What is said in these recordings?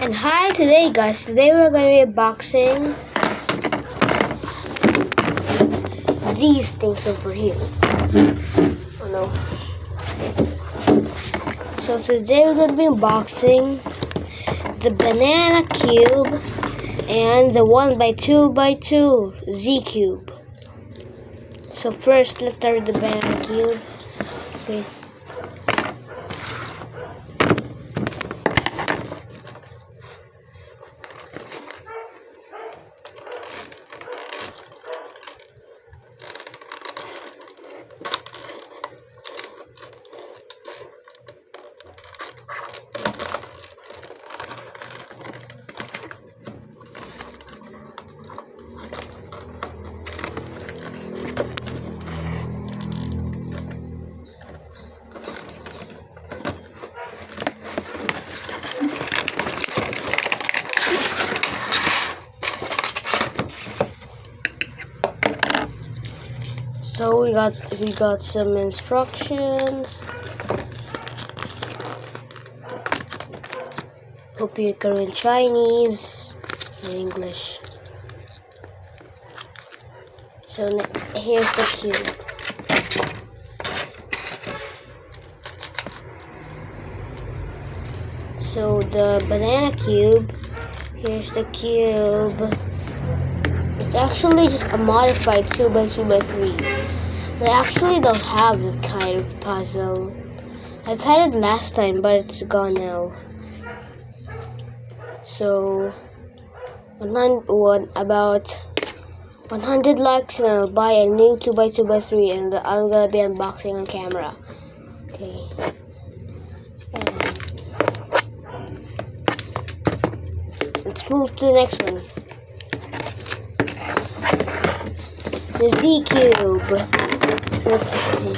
And hi today guys, today we're going to be unboxing these things over here. Oh no. So today we're going to be unboxing the banana cube and the 1x2x2 Z cube. So first let's start with the banana cube. Okay. So we got some instructions. Hope you can read Chinese and English. So here's the cube. So the banana cube. Here's the cube. It's actually just a modified 2x2x3. They actually don't have that kind of puzzle. I've had it last time, but it's gone now. So, about 100 likes and I'll buy a new 2x2x3 and I'm gonna be unboxing on camera. Okay. Let's move to the next one. The Z cube. So let's open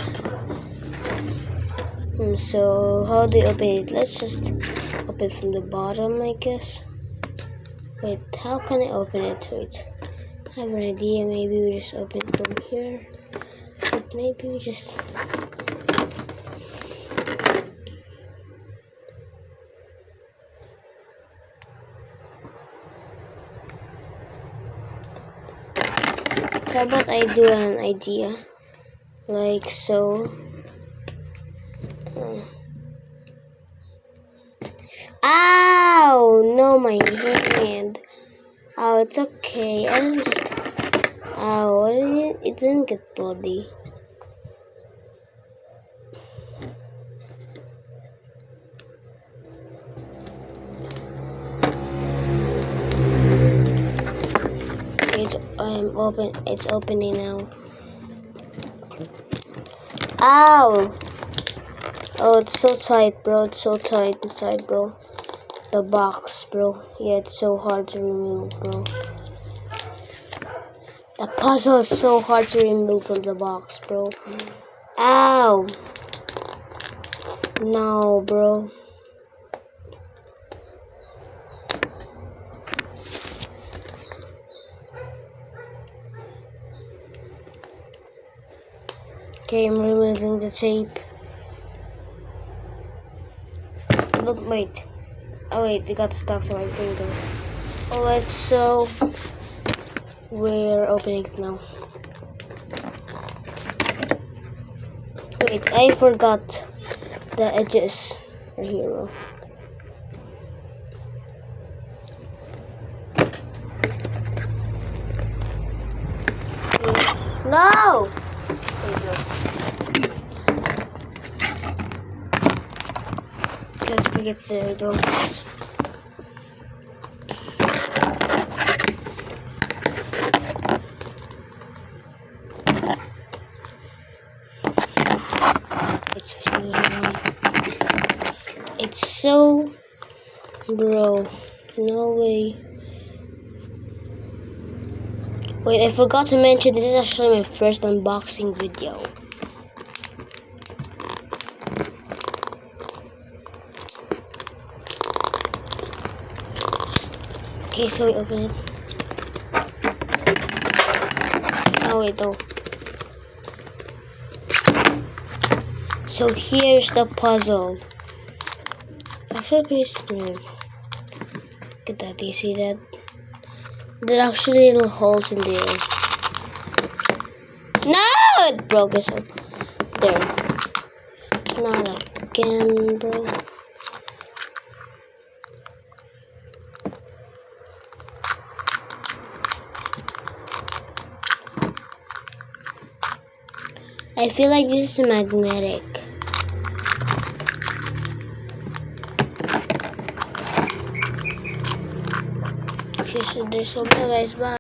it. So how do you open it? Let's just open it from the bottom, I guess. Wait, how can I open it? Wait, I have an idea. Maybe we just open it from here. But maybe we just... How about I do an idea? Like so. Ow! No, my hand. Oh, it's okay. I didn't just... Ow, it didn't get bloody. It's opening now. Ow! Oh, it's so tight, bro. It's so tight inside, bro. The box, bro. Yeah, it's so hard to remove, bro. The puzzle is so hard to remove from the box, bro. Ow! No, bro. Okay, I'm removing the tape. Look, wait. Oh wait, it got stuck to my finger. Alright, so we're opening it now. Wait, I forgot the edges are here. No! There you go. Just forget, there we go. It's so, bro, no way. Wait, I forgot to mention this is actually my first unboxing video. Okay, so we open it. Oh wait, no. So here's the puzzle. Actually, please move. at that. Do you see that? There are actually little holes in there. No! It broke itself. There. Not again, bro. I feel like this is magnetic. Okay, so there's some device. Bye.